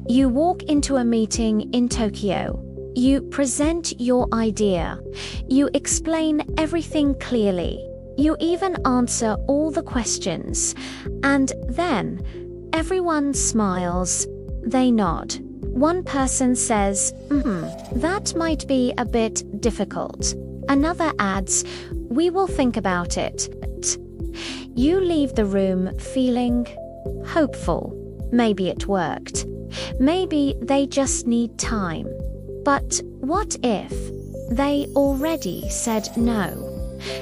You walk into a meeting in Tokyo. You present your idea. You explain everything clearly. You even answer all the questions. And then, everyone smiles. They nod. One person says, that might be a bit difficult. Another adds, we will think about it. You leave the room feeling hopeful. Maybe it worked. Maybe they just need time. But what if they already said no?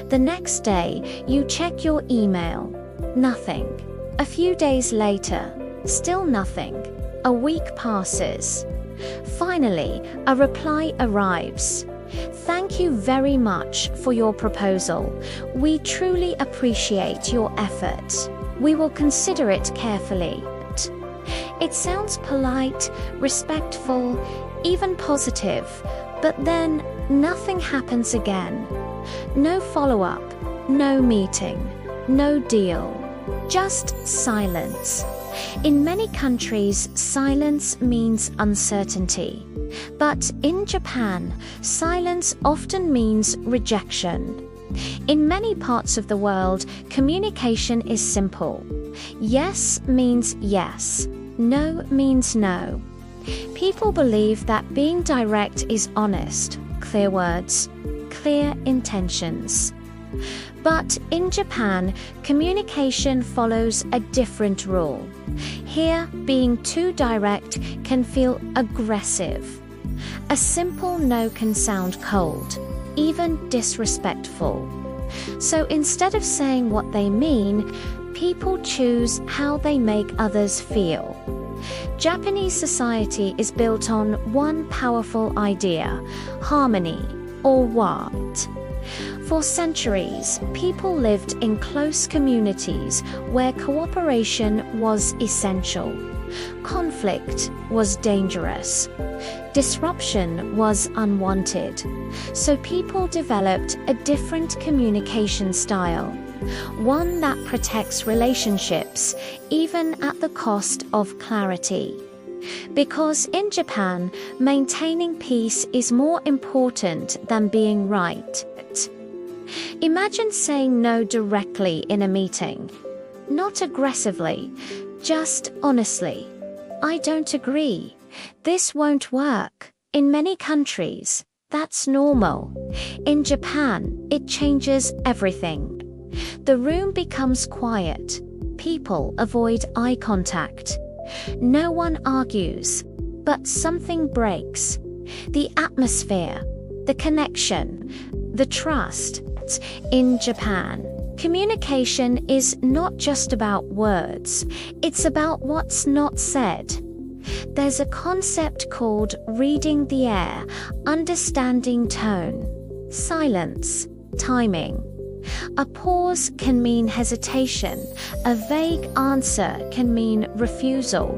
The next day, you check your email. Nothing. A few days later, still nothing. A week passes. Finally, a reply arrives. Thank you very much for your proposal. We truly appreciate your effort. We will consider it carefully. It sounds polite, respectful, even positive, but then nothing happens again. No follow-up, no meeting, no deal, just silence. In many countries, silence means uncertainty. But in Japan, silence often means rejection. In many parts of the world, communication is simple. Yes means yes. No means no. People believe that being direct is honest, clear words, clear intentions. But in Japan, communication follows a different rule. Here, being too direct can feel aggressive. A simple no can sound cold, even disrespectful. So instead of saying what they mean, people choose how they make others feel. Japanese society is built on one powerful idea, harmony, or what? For centuries, people lived in close communities where cooperation was essential. Conflict was dangerous. Disruption was unwanted. So people developed a different communication style, one that protects relationships even at the cost of clarity. Because in Japan, maintaining peace is more important than being right. Imagine saying no directly in a meeting. Not aggressively, just honestly. I don't agree. This won't work. In many countries, that's normal. In Japan, it changes everything. The room becomes quiet. People avoid eye contact. No one argues, but something breaks. The atmosphere, the connection, the trust. In Japan, communication is not just about words, it's about what's not said. There's a concept called reading the air, understanding tone, silence, timing. A pause can mean hesitation, a vague answer can mean refusal.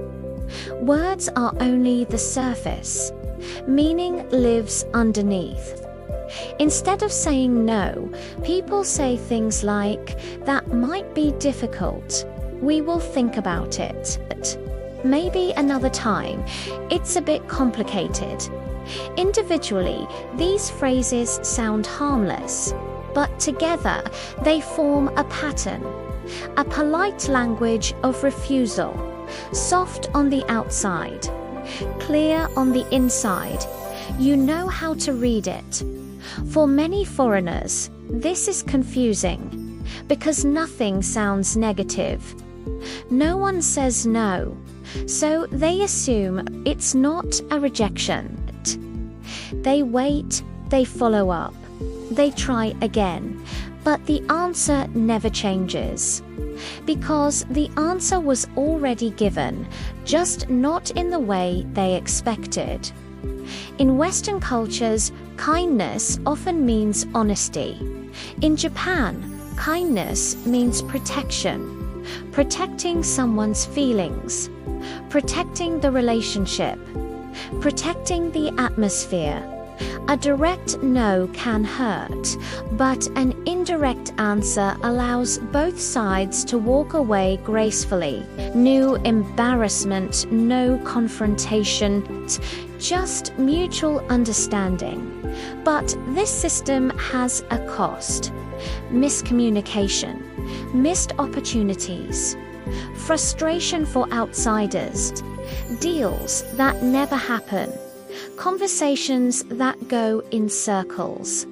Words are only the surface. Meaning lives underneath. Instead of saying no, people say things like, that might be difficult. We will think about it. Maybe another time. It's a bit complicated. Individually, these phrases sound harmless, but together they form a pattern. A polite language of refusal, soft on the outside, clear on the inside. You know how to read it. For many foreigners, this is confusing because nothing sounds negative. No one says no, so they assume it's not a rejection. They wait, they follow up, they try again, but the answer never changes. Because the answer was already given, just not in the way they expected. In Western cultures, kindness often means honesty. In Japan, kindness means protection. Protecting someone's feelings. Protecting the relationship. Protecting the atmosphere. A direct no can hurt, but an indirect answer allows both sides to walk away gracefully. No embarrassment, no confrontation, just mutual understanding. But this system has a cost. Miscommunication, missed opportunities, frustration for outsiders, deals that never happen, conversations that go in circles.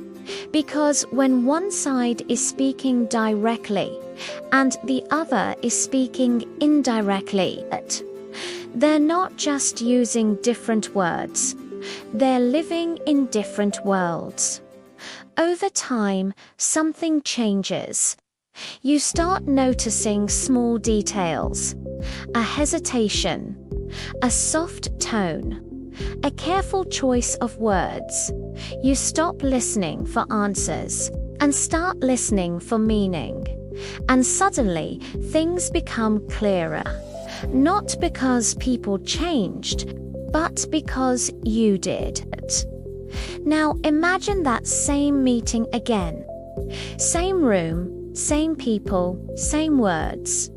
Because when one side is speaking directly and the other is speaking indirectly, they're not just using different words, they're living in different worlds. Over time, something changes. You start noticing small details, a hesitation, a soft tone, a careful choice of words. You stop listening for answers and start listening for meaning. And suddenly, things become clearer. Not because people changed, but because you did. Now imagine that same meeting again. Same room, same people, same words.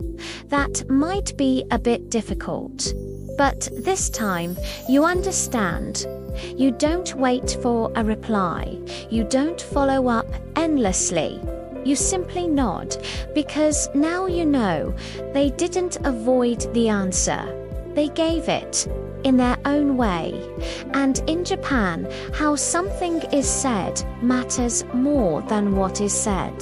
That might be a bit difficult, but this time you understand. You don't wait for a reply. You don't follow up endlessly. You simply nod, because now you know they didn't avoid the answer. They gave it in their own way. And in Japan, how something is said matters more than what is said.